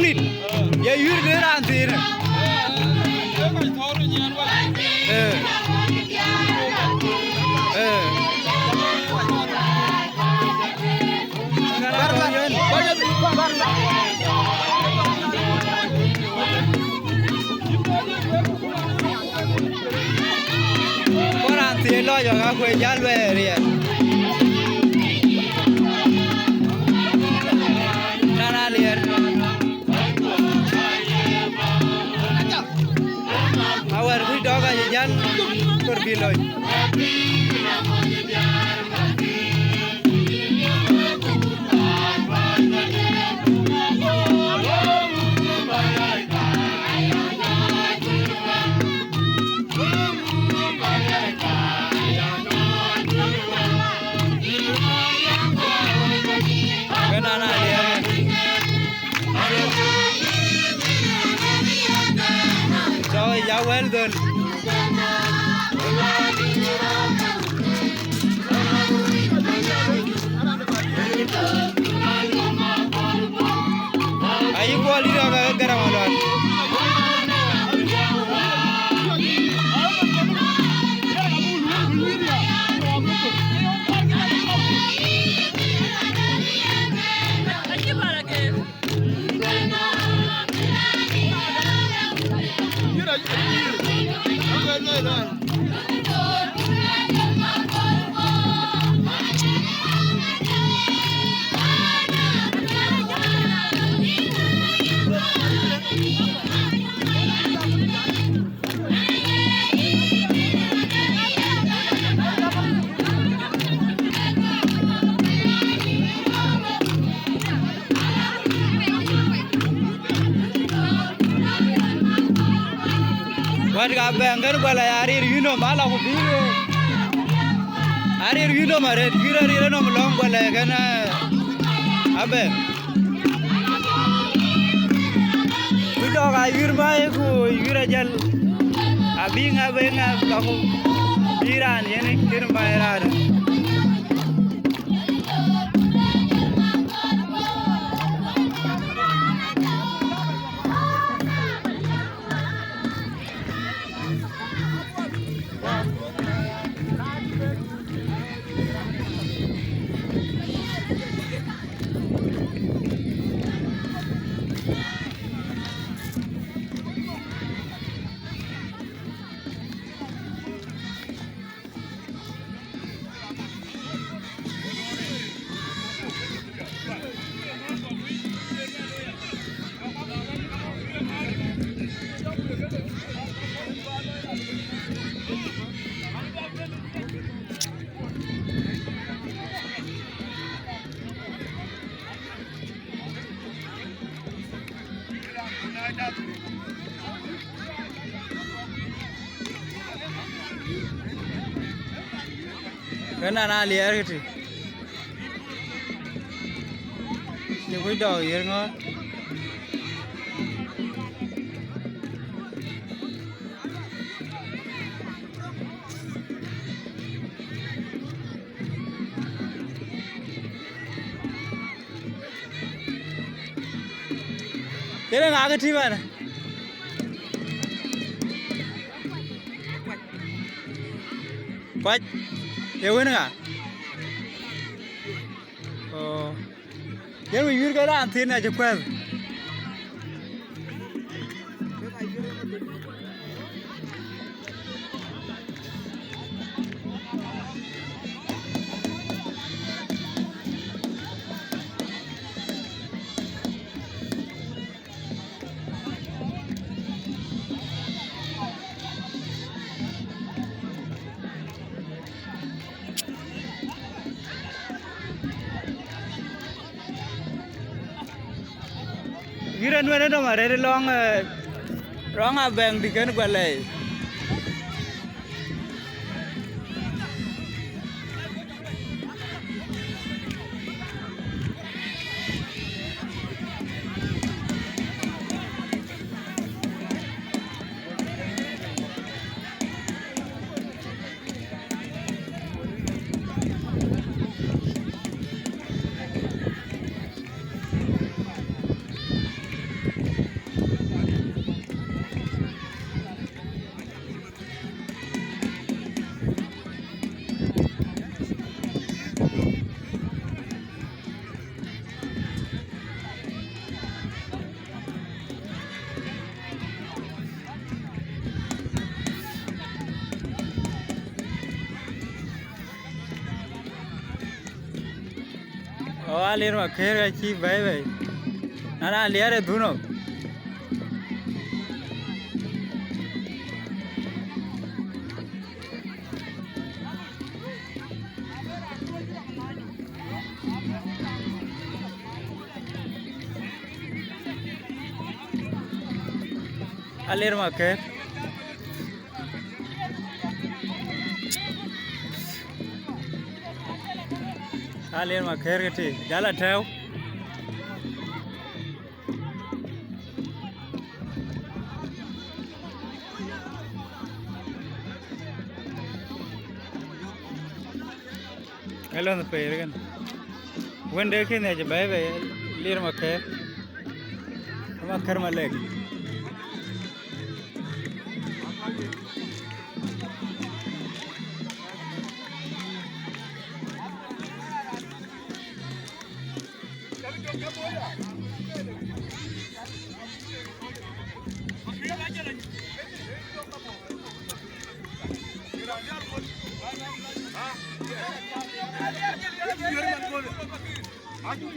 nít ya yur de ran tin Orang tielo yo ga kwe jalwe ria Nana lier Awar kui doga jan perbiloi well done. Ayo kuali dah garam ada. Warga banggar bala arir yuno mala ko biwe arir yuno mare gira gira no long bala kana abe tudo ga yurma ko yura jal abing abe nga ko biran yene kirma irada Kena na liar gitu. Ni kui dog yer ngon. Tere ngage thi mana? Quách. Yêu cái nữa à? Nếu mình biết cái đàn thiên này cho quen. Giran mana tu mare long abang dikan balai. alir ma khair ga chi bhai bhai nana liare dhuno alir ma khair alir ma khair ke thi jala thau hello the pair again when they can je bye bye lir ma khair ma leg Aduh,